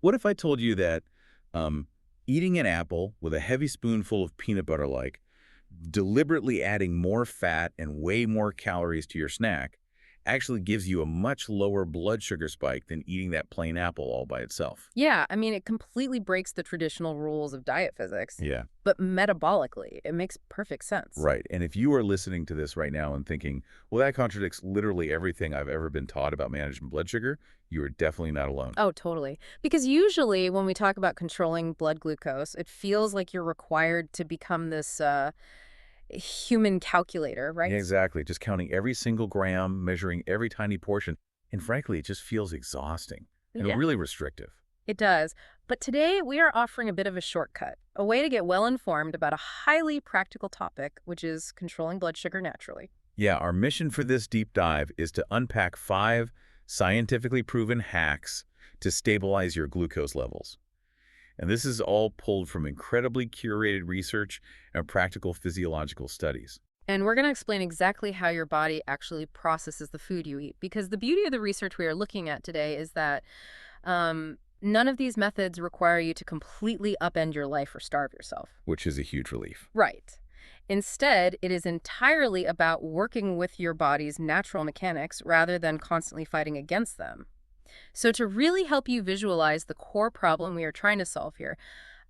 What if I told you that eating an apple with a heavy spoonful of peanut butter, like deliberately adding more fat and way more calories to your snack, actually gives you a much lower blood sugar spike than eating that plain apple all by itself? Yeah, I mean, it completely breaks the traditional rules of diet physics, Yeah. but metabolically, it makes perfect sense. Right. And if you are listening to this right now and thinking, well, that contradicts literally everything I've ever been taught about managing blood sugar, you are definitely not alone. Oh, totally. Because usually when we talk about controlling blood glucose, it feels like you're required to become this human calculator, Yeah, right? exactly. Just counting every single gram, measuring every tiny portion. And frankly, it just feels exhausting and Yeah, really restrictive. it does. But today we are offering a bit of a shortcut, a way to get well informed about a highly practical topic, which is controlling blood sugar naturally. Yeah, our mission for this deep dive is to unpack 5 scientifically proven hacks to stabilize your glucose levels. And this is all pulled from incredibly curated research and practical physiological studies. And we're going to explain exactly how your body actually processes the food you eat. Because the beauty of the research we are looking at today is that none of these methods require you to completely upend your life or starve yourself. Which is a huge relief. Right. Instead, it is entirely about working with your body's natural mechanics rather than constantly fighting against them. So to really help you visualize the core problem we are trying to solve here,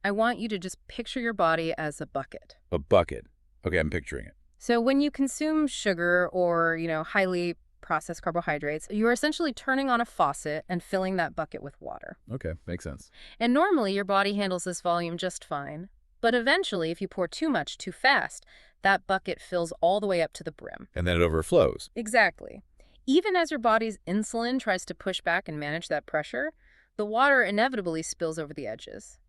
I want you to just picture your body as a bucket. A bucket. Okay, I'm picturing it. So when you consume sugar or, highly processed carbohydrates, you're essentially turning on a faucet and filling that bucket with water. Okay, makes sense. And normally your body handles this volume just fine. But eventually, if you pour too much too fast, that bucket fills all the way up to the brim. And then it overflows. Exactly. Even as your body's insulin tries to push back and manage that pressure, the water inevitably spills over the edges.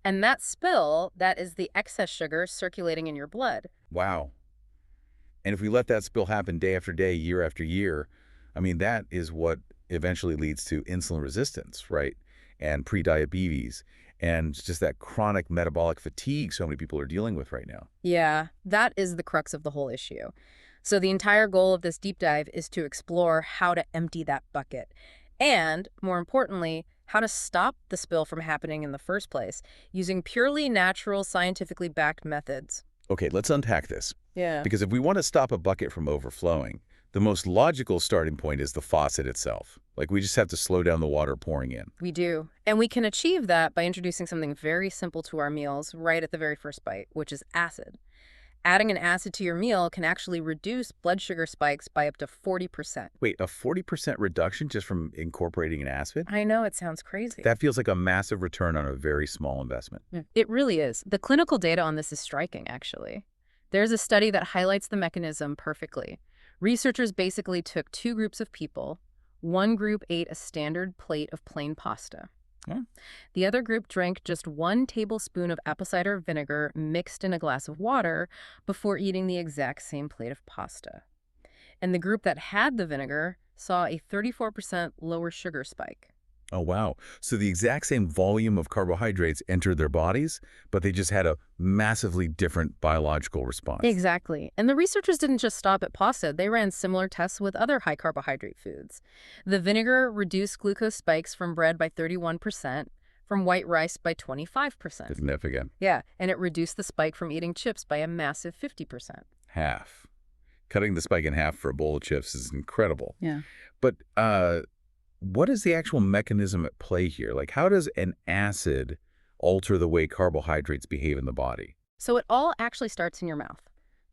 And that spill, that is the excess sugar circulating in your blood. Wow. And if we let that spill happen day after day, year after year, I mean, that is what eventually leads to insulin resistance, right? And prediabetes, and just that chronic metabolic fatigue so many people are dealing with right now. Yeah, that is the crux of the whole issue. So the entire goal of this deep dive is to explore how to empty that bucket. And, more importantly, how to stop the spill from happening in the first place using purely natural, scientifically backed methods. Okay, let's unpack this. Yeah. Because if we want to stop a bucket from overflowing, the most logical starting point is the faucet itself. Like, we just have to slow down the water pouring in. We do. And we can achieve that by introducing something very simple to our meals right at the very first bite, which is acid. Adding an acid to your meal can actually reduce blood sugar spikes by up to 40%. Wait, a 40% reduction just from incorporating an acid? I know it sounds crazy. That feels like a massive return on a very small investment. It really is. The clinical data on this is striking, actually. There's a study that highlights the mechanism perfectly. Researchers basically took 2 groups of people. One group ate a standard plate of plain pasta. Huh? The other group drank just 1 tablespoon of apple cider vinegar mixed in a glass of water before eating the exact same plate of pasta. And the group that had the vinegar saw a 34% lower sugar spike. Oh, wow. So the exact same volume of carbohydrates entered their bodies, but they just had a massively different biological response. Exactly. And the researchers didn't just stop at pasta. They ran similar tests with other high-carbohydrate foods. The vinegar reduced glucose spikes from bread by 31%, from white rice by 25%. Significant. Yeah, and it reduced the spike from eating chips by a massive 50%. Half. Cutting the spike in half for a bowl of chips is incredible. Yeah. But what is the actual mechanism at play here? Like, how does an acid alter the way carbohydrates behave in the body? So it all actually starts in your mouth.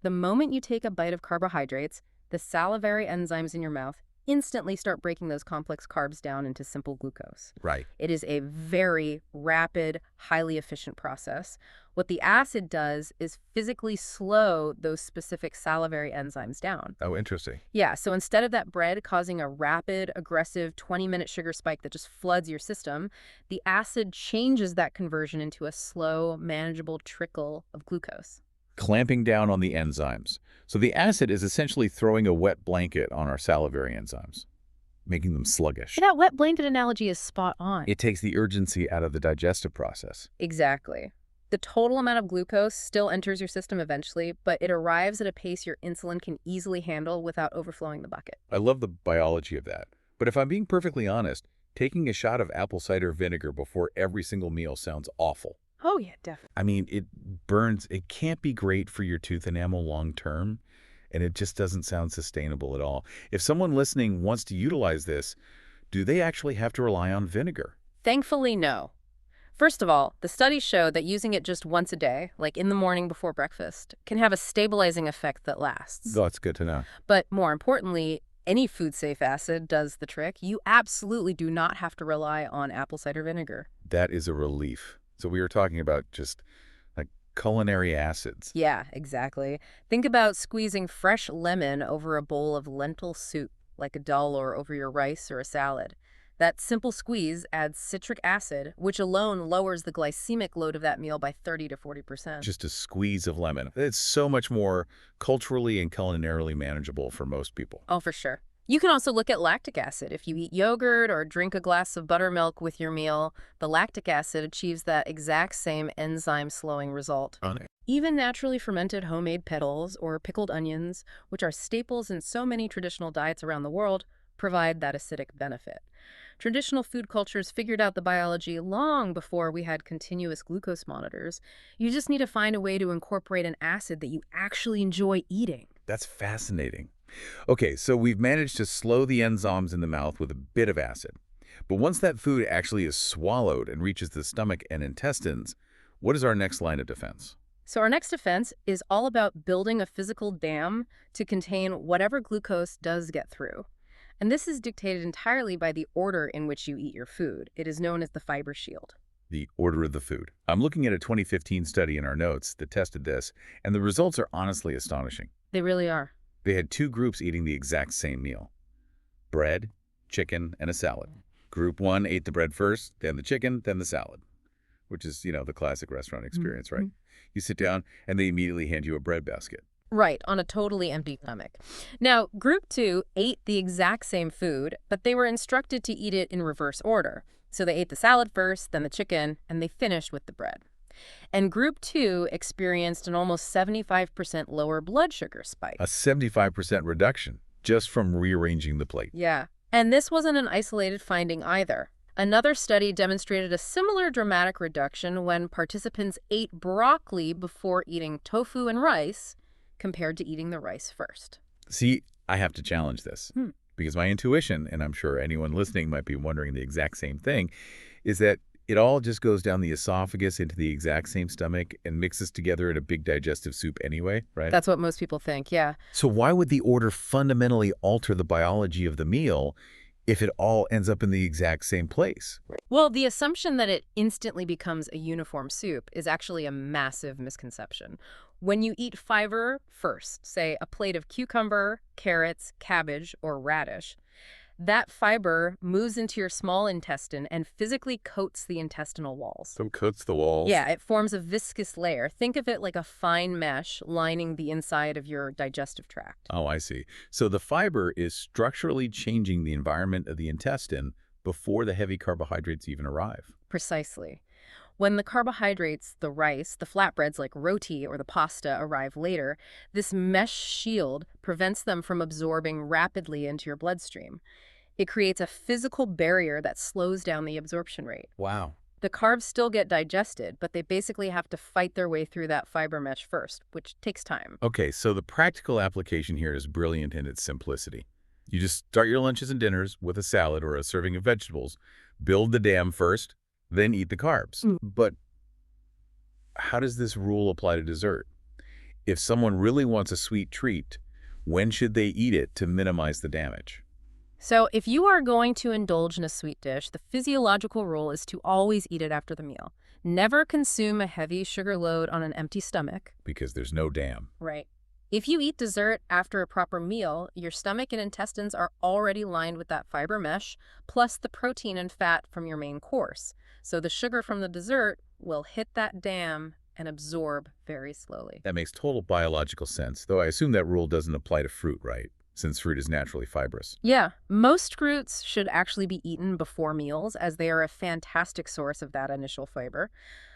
The moment you take a bite of carbohydrates, the salivary enzymes in your mouth instantly start breaking those complex carbs down into simple glucose. Right. It is a very rapid, highly efficient process. What the acid does is physically slow those specific salivary enzymes down. Oh, interesting. Yeah, so instead of that bread causing a rapid, aggressive 20-minute sugar spike that just floods your system, the acid changes that conversion into a slow, manageable trickle of glucose. Clamping down on the enzymes. So the acid is essentially throwing a wet blanket on our salivary enzymes, making them sluggish. That wet blanket analogy is spot on. It takes the urgency out of the digestive process. Exactly. The total amount of glucose still enters your system eventually, but it arrives at a pace your insulin can easily handle without overflowing the bucket. I love the biology of that. But if I'm being perfectly honest, Taking a shot of apple cider vinegar before every single meal sounds awful. Oh, yeah, definitely. I mean, it burns. It can't be great for your tooth enamel long term, and it just doesn't sound sustainable at all. If someone listening wants to utilize this, do they actually have to rely on vinegar? Thankfully, no. First of all, the studies show that using it just once a day, like in the morning before breakfast, can have a stabilizing effect that lasts. That's good to know. But more importantly, any food-safe acid does the trick. You absolutely do not have to rely on apple cider vinegar. That is a relief. So we were talking about just like culinary acids. Yeah, exactly. Think about squeezing fresh lemon over a bowl of lentil soup, like a dal, or over your rice or a salad. That simple squeeze adds citric acid, which alone lowers the glycemic load of that meal by 30 to 40%. Just a squeeze of lemon. It's so much more culturally and culinarily manageable for most people. Oh, for sure. You can also look at lactic acid. If you eat yogurt or drink a glass of buttermilk with your meal, the lactic acid achieves that exact same enzyme-slowing result. Even naturally fermented homemade petals or pickled onions, which are staples in so many traditional diets around the world, provide that acidic benefit. Traditional food cultures figured out the biology long before we had continuous glucose monitors. You just need to find a way to incorporate an acid that you actually enjoy eating. That's fascinating. Okay, so we've managed to slow the enzymes in the mouth with a bit of acid. But once that food actually is swallowed and reaches the stomach and intestines, what is our next line of defense? So our next defense is all about building a physical dam to contain whatever glucose does get through. And this is dictated entirely by the order in which you eat your food. It is known as the fiber shield. The order of the food. I'm looking at a 2015 study in our notes that tested this, and the results are honestly astonishing. They really are. They had two groups eating the exact same meal: bread, chicken, and a salad. Group 1 ate the bread first, then the chicken, then the salad, which is, the classic restaurant experience, right? You sit down, and they immediately hand you a bread basket. Right, on a totally empty stomach. Now, Group 2 ate the exact same food, but they were instructed to eat it in reverse order. So they ate the salad first, then the chicken, and they finished with the bread. And Group 2 experienced an almost 75% lower blood sugar spike. A 75% reduction just from rearranging the plate. Yeah. And this wasn't an isolated finding either. Another study demonstrated a similar dramatic reduction when participants ate broccoli before eating tofu and rice compared to eating the rice first. See, I have to challenge this because my intuition, and I'm sure anyone listening might be wondering the exact same thing, is that it all just goes down the esophagus into the exact same stomach and mixes together in a big digestive soup anyway, right? That's what most people think, yeah. So why would the order fundamentally alter the biology of the meal if it all ends up in the exact same place? Well, the assumption that it instantly becomes a uniform soup is actually a massive misconception. When you eat fiber first, say a plate of cucumber, carrots, cabbage, or radish, that fiber moves into your small intestine and physically coats the intestinal walls. So coats the walls? Yeah, it forms a viscous layer. Think of it like a fine mesh lining the inside of your digestive tract. Oh, I see. So the fiber is structurally changing the environment of the intestine before the heavy carbohydrates even arrive. Precisely. When the carbohydrates, the rice, the flatbreads like roti or the pasta arrive later, this mesh shield prevents them from absorbing rapidly into your bloodstream. It creates a physical barrier that slows down the absorption rate. Wow. The carbs still get digested, but they basically have to fight their way through that fiber mesh first, which takes time. Okay, so the practical application here is brilliant in its simplicity. You just start your lunches and dinners with a salad or a serving of vegetables, build the dam first, then eat the carbs. But how does this rule apply to dessert? If someone really wants a sweet treat, when should they eat it to minimize the damage? So if you are going to indulge in a sweet dish, the physiological rule is to always eat it after the meal. Never consume a heavy sugar load on an empty stomach. Because there's no dam. Right. If you eat dessert after a proper meal, your stomach and intestines are already lined with that fiber mesh, plus the protein and fat from your main course. So the sugar from the dessert will hit that dam and absorb very slowly. That makes total biological sense, though I assume that rule doesn't apply to fruit, right? Since fruit is naturally fibrous. Yeah, most fruits should actually be eaten before meals as they are a fantastic source of that initial fiber.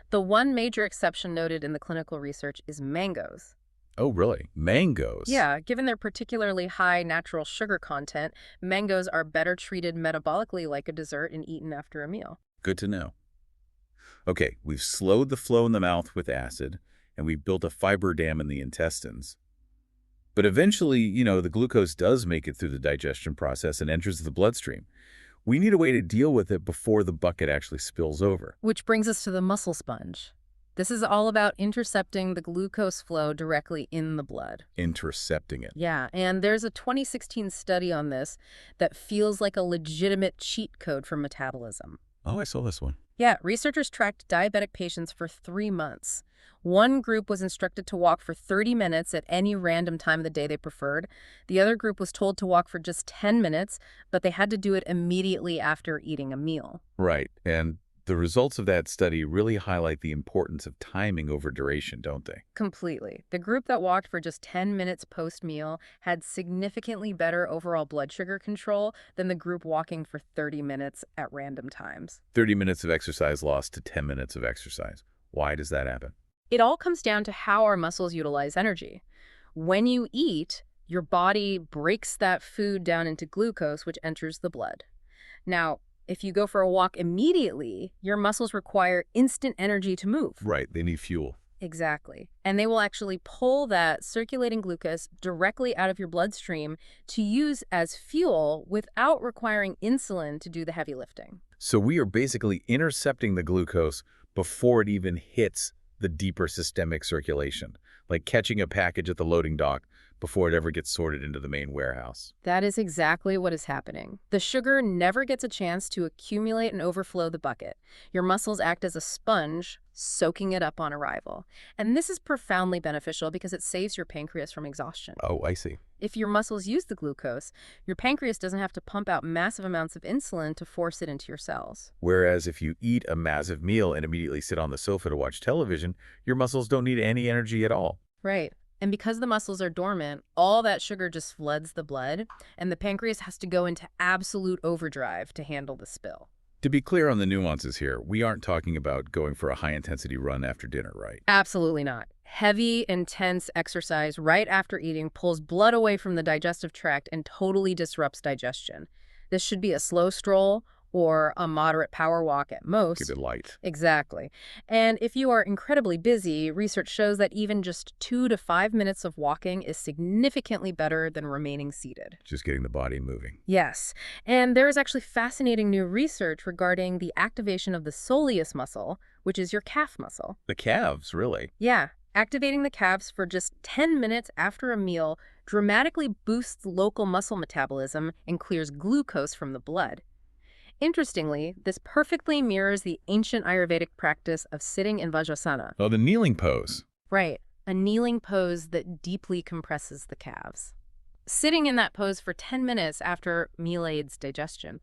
The one major exception noted in the clinical research is mangoes. Oh, really? Mangoes? Yeah, given their particularly high natural sugar content, mangoes are better treated metabolically like a dessert and eaten after a meal. Good to know. Okay, we've slowed the flow in the mouth with acid, and we've built a fiber dam in the intestines. But eventually, the glucose does make it through the digestion process and enters the bloodstream. We need a way to deal with it before the bucket actually spills over. Which brings us to the muscle sponge. This is all about intercepting the glucose flow directly in the blood. Intercepting it. Yeah, and there's a 2016 study on this that feels like a legitimate cheat code for metabolism. Oh, I saw this one. Yeah, researchers tracked diabetic patients for 3 months. One group was instructed to walk for 30 minutes at any random time of the day they preferred. The other group was told to walk for just 10 minutes, but they had to do it immediately after eating a meal. Right, and the results of that study really highlight the importance of timing over duration, don't they? Completely. The group that walked for just 10 minutes post-meal had significantly better overall blood sugar control than the group walking for 30 minutes at random times. 30 minutes of exercise lost to 10 minutes of exercise. Why does that happen? It all comes down to how our muscles utilize energy. When you eat, your body breaks that food down into glucose, which enters the blood. Now, if you go for a walk immediately, your muscles require instant energy to move. Right, they need fuel. Exactly. And they will actually pull that circulating glucose directly out of your bloodstream to use as fuel without requiring insulin to do the heavy lifting. So we are basically intercepting the glucose before it even hits the deeper systemic circulation, like catching a package at the loading dock before it ever gets sorted into the main warehouse. That is exactly what is happening. The sugar never gets a chance to accumulate and overflow the bucket. Your muscles act as a sponge, soaking it up on arrival. And this is profoundly beneficial because it saves your pancreas from exhaustion. Oh, I see. If your muscles use the glucose, your pancreas doesn't have to pump out massive amounts of insulin to force it into your cells. Whereas if you eat a massive meal and immediately sit on the sofa to watch television, your muscles don't need any energy at all. Right. And because the muscles are dormant, all that sugar just floods the blood, and the pancreas has to go into absolute overdrive to handle the spill. To be clear on the nuances here, we aren't talking about going for a high-intensity run after dinner, right? Absolutely not. Heavy, intense exercise right after eating pulls blood away from the digestive tract and totally disrupts digestion. This should be a slow stroll or a moderate power walk at most. Keep it light. Exactly. And if you are incredibly busy, research shows that even just 2 to 5 minutes of walking is significantly better than remaining seated. Just getting the body moving. Yes. And there is actually fascinating new research regarding the activation of the soleus muscle, which is your calf muscle. The calves, really. Yeah. Activating the calves for just 10 minutes after a meal dramatically boosts local muscle metabolism and clears glucose from the blood. Interestingly, this perfectly mirrors the ancient Ayurvedic practice of sitting in Vajrasana. Oh, the kneeling pose. Right, a kneeling pose that deeply compresses the calves. Sitting in that pose for 10 minutes after meal aids digestion.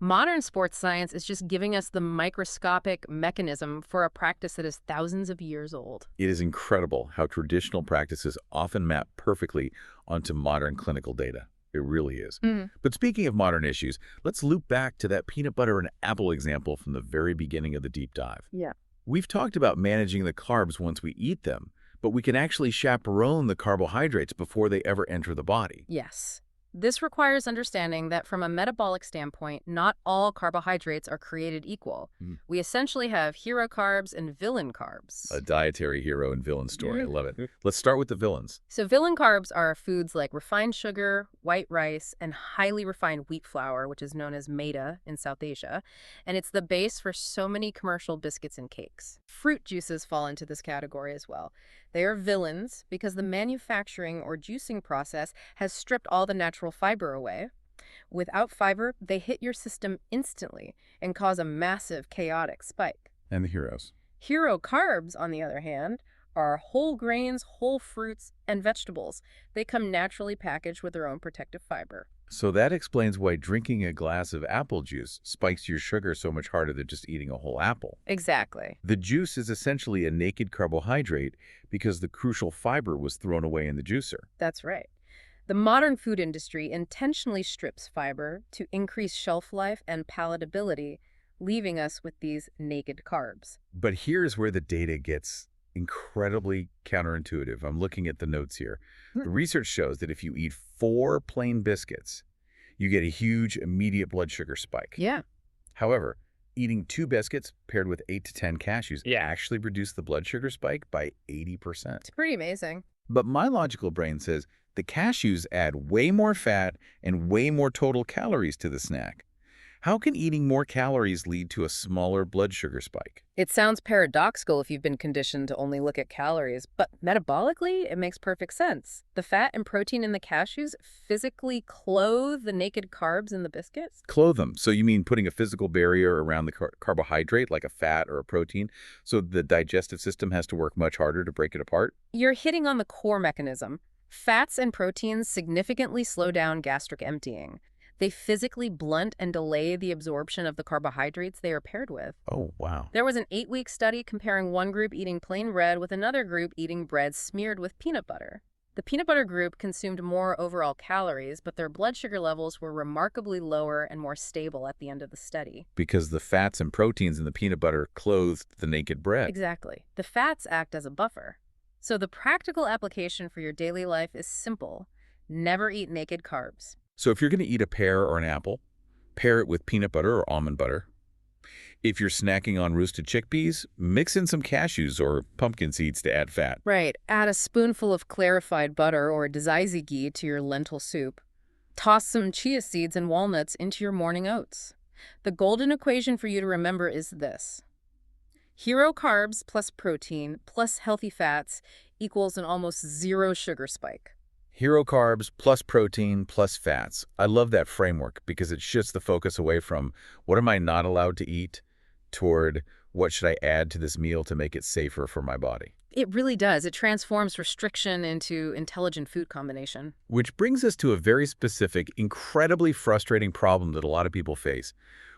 Modern sports science is just giving us the microscopic mechanism for a practice that is thousands of years old. It is incredible how traditional practices often map perfectly onto modern clinical data. It really is. But speaking of modern issues, let's loop back to that peanut butter and apple example from the very beginning of the deep dive. Yeah. We've talked about managing the carbs once we eat them, but we can actually chaperone the carbohydrates before they ever enter the body. Yes. This requires understanding that from a metabolic standpoint, not all carbohydrates are created equal. We essentially have hero carbs and villain carbs. A dietary hero and villain story. I love it. Let's start with the villains. So villain carbs are foods like refined sugar, white rice, and highly refined wheat flour, which is known as maida in South Asia. And it's the base for so many commercial biscuits and cakes. Fruit juices fall into this category as well. They are villains because the manufacturing or juicing process has stripped all the natural fiber away. Without fiber, they hit your system instantly and cause a massive chaotic spike. And the heroes. Hero carbs, on the other hand, are whole grains, whole fruits, and vegetables. They come naturally packaged with their own protective fiber. So that explains why drinking a glass of apple juice spikes your sugar so much harder than just eating a whole apple. Exactly. The juice is essentially a naked carbohydrate because the crucial fiber was thrown away in the juicer. That's right. The modern food industry intentionally strips fiber to increase shelf life and palatability, leaving us with these naked carbs. But here's where the data gets incredibly counterintuitive. I'm looking at the notes here. Hmm. The research shows that if you eat 4 plain biscuits, you get a huge immediate blood sugar spike. Yeah. However, eating 2 biscuits paired with 8 to 10 cashews actually reduced the blood sugar spike by 80%. It's pretty amazing. But my logical brain says the cashews add way more fat and way more total calories to the snack. How can eating more calories lead to a smaller blood sugar spike? It sounds paradoxical if you've been conditioned to only look at calories, but metabolically, it makes perfect sense. The fat and protein in the cashews physically clothe the naked carbs in the biscuits? Clothe them. So you mean putting a physical barrier around the carbohydrate, like a fat or a protein, so the digestive system has to work much harder to break it apart? You're hitting on the core mechanism. Fats and proteins significantly slow down gastric emptying. They physically blunt and delay the absorption of the carbohydrates they are paired with. Oh, wow. There was an 8-week study comparing one group eating plain bread with another group eating bread smeared with peanut butter. The peanut butter group consumed more overall calories, but their blood sugar levels were remarkably lower and more stable at the end of the study. Because the fats and proteins in the peanut butter clothed the naked bread. Exactly. The fats act as a buffer. So the practical application for your daily life is simple. Never eat naked carbs. So if you're going to eat a pear or an apple, pair it with peanut butter or almond butter. If you're snacking on roasted chickpeas, mix in some cashews or pumpkin seeds to add fat. Right. Add a spoonful of clarified butter or daisy ghee to your lentil soup. Toss some chia seeds and walnuts into your morning oats. The golden equation for you to remember is this. Hero carbs plus protein plus healthy fats equals an almost zero sugar spike. Hero carbs plus protein plus fats. I love that framework because it shifts the focus away from what am I not allowed to eat toward what should I add to this meal to make it safer for my body. It really does. It transforms restriction into intelligent food combination. Which brings us to a very specific, incredibly frustrating problem that a lot of people face.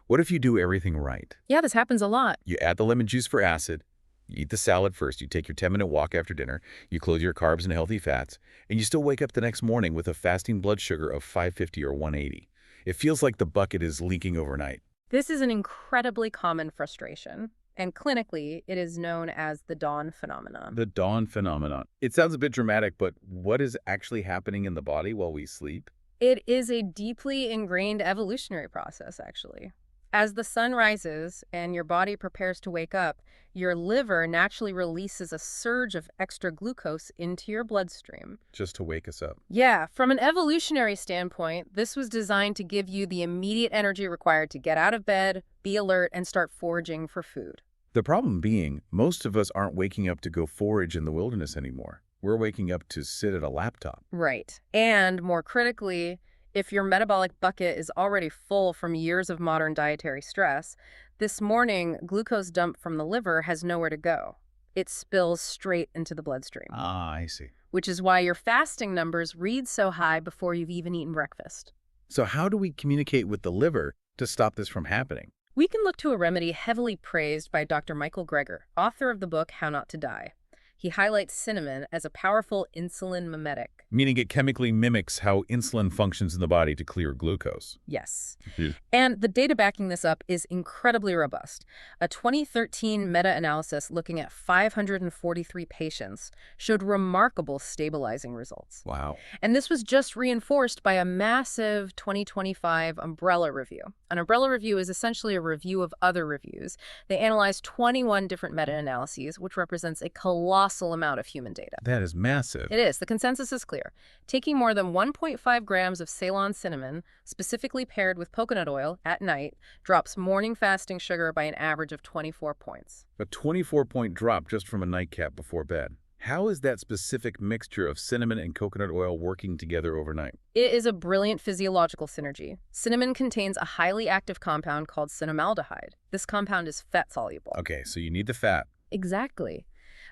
What if you do everything right? Yeah, this happens a lot. You add the lemon juice for acid, you eat the salad first, you take your 10-minute walk after dinner, you clothe your carbs and healthy fats, and you still wake up the next morning with a fasting blood sugar of 550 or 180. It feels like the bucket is leaking overnight. This is an incredibly common frustration, and clinically, it is known as the dawn phenomenon. The dawn phenomenon. It sounds a bit dramatic, but what is actually happening in the body while we sleep? It is a deeply ingrained evolutionary process, actually. As the sun rises and your body prepares to wake up, your liver naturally releases a surge of extra glucose into your bloodstream. Just to wake us up. Yeah, from an evolutionary standpoint, this was designed to give you the immediate energy required to get out of bed, be alert, and start foraging for food. The problem being, most of us aren't waking up to go forage in the wilderness anymore. We're waking up to sit at a laptop. Right. And more critically, if your metabolic bucket is already full from years of modern dietary stress, this morning, glucose dumped from the liver has nowhere to go. It spills straight into the bloodstream. Ah, I see. Which is why your fasting numbers read so high before you've even eaten breakfast. So how do we communicate with the liver to stop this from happening? We can look to a remedy heavily praised by Dr. Michael Greger, author of the book How Not to Die. He highlights cinnamon as a powerful insulin mimetic. Meaning it chemically mimics how insulin functions in the body to clear glucose. Yes. Yeah. And the data backing this up is incredibly robust. A 2013 meta-analysis looking at 543 patients showed remarkable stabilizing results. Wow. And this was just reinforced by a massive 2025 umbrella review. An umbrella review is essentially a review of other reviews. They analyzed 21 different meta-analyses, which represents a colossal amount of human data. That is massive. It is. The consensus is clear. Taking more than 1.5 grams of Ceylon cinnamon, specifically paired with coconut oil, at night, drops morning fasting sugar by an average of 24 points. A 24-point drop just from a nightcap before bed. How is that specific mixture of cinnamon and coconut oil working together overnight? It is a brilliant physiological synergy. Cinnamon contains a highly active compound called cinnamaldehyde. This compound is fat-soluble. Okay, so you need the fat. Exactly.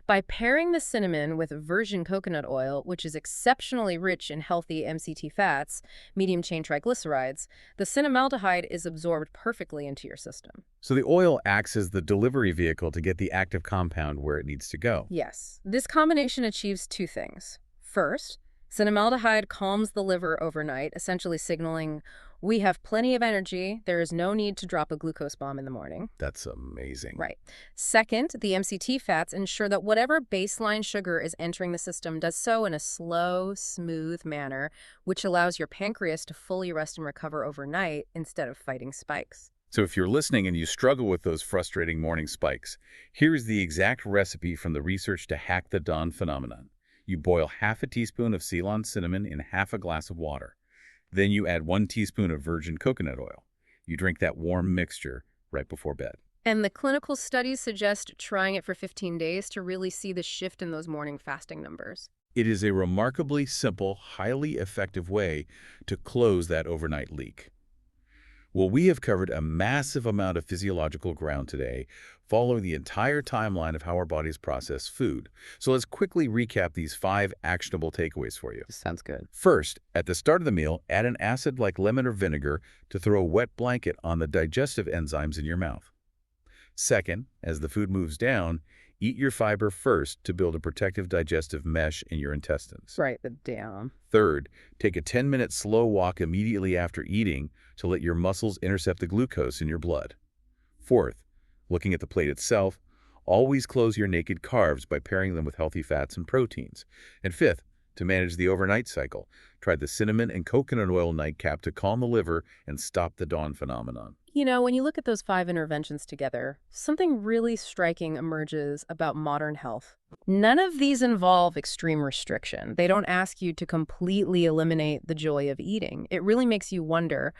By pairing the cinnamon with virgin coconut oil, which is exceptionally rich in healthy MCT fats, medium-chain triglycerides, the cinnamaldehyde is absorbed perfectly into your system. So the oil acts as the delivery vehicle to get the active compound where it needs to go. Yes. This combination achieves two things. First, Cinnamaldehyde calms the liver overnight, essentially signaling we have plenty of energy. There is no need to drop a glucose bomb in the morning. That's amazing. Right. Second, the MCT fats ensure that whatever baseline sugar is entering the system does so in a slow, smooth manner, which allows your pancreas to fully rest and recover overnight instead of fighting spikes. So if you're listening and you struggle with those frustrating morning spikes, here's the exact recipe from the research to hack the dawn phenomenon. You boil half a teaspoon of Ceylon cinnamon in half a glass of water. Then you add 1 teaspoon of virgin coconut oil. You drink that warm mixture right before bed. And the clinical studies suggest trying it for 15 days to really see the shift in those morning fasting numbers. It is a remarkably simple, highly effective way to close that overnight leak. Well, we have covered a massive amount of physiological ground today, following the entire timeline of how our bodies process food. So let's quickly recap these 5 actionable takeaways for you. Sounds good. First, at the start of the meal, add an acid like lemon or vinegar to throw a wet blanket on the digestive enzymes in your mouth. Second, as the food moves down, eat your fiber first to build a protective digestive mesh in your intestines. Write it down. Third, take a 10-minute slow walk immediately after eating to let your muscles intercept the glucose in your blood. Fourth, looking at the plate itself, always close your naked carbs by pairing them with healthy fats and proteins. And fifth, to manage the overnight cycle, try the cinnamon and coconut oil nightcap to calm the liver and stop the dawn phenomenon. You know, when you look at those 5 interventions together, something really striking emerges about modern health. None of these involve extreme restriction. They don't ask you to completely eliminate the joy of eating. It really makes you wonder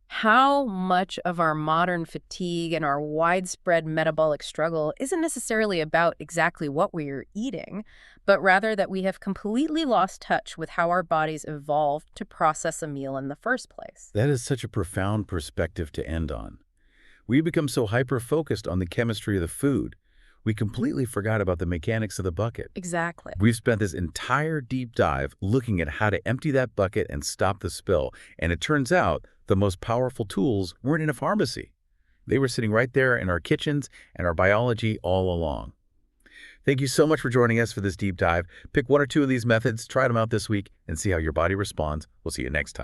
how much of our modern fatigue and our widespread metabolic struggle isn't necessarily about exactly what we're eating, but rather that we have completely lost touch with how our bodies evolved to process a meal in the first place. That is such a profound perspective to end on. We become so hyper-focused on the chemistry of the food, we completely forgot about the mechanics of the bucket. Exactly. We've spent this entire deep dive looking at how to empty that bucket and stop the spill, and it turns out the most powerful tools weren't in a pharmacy. They were sitting right there in our kitchens and our biology all along. Thank you so much for joining us for this deep dive. Pick 1 or 2 of these methods, try them out this week, and see how your body responds. We'll see you next time.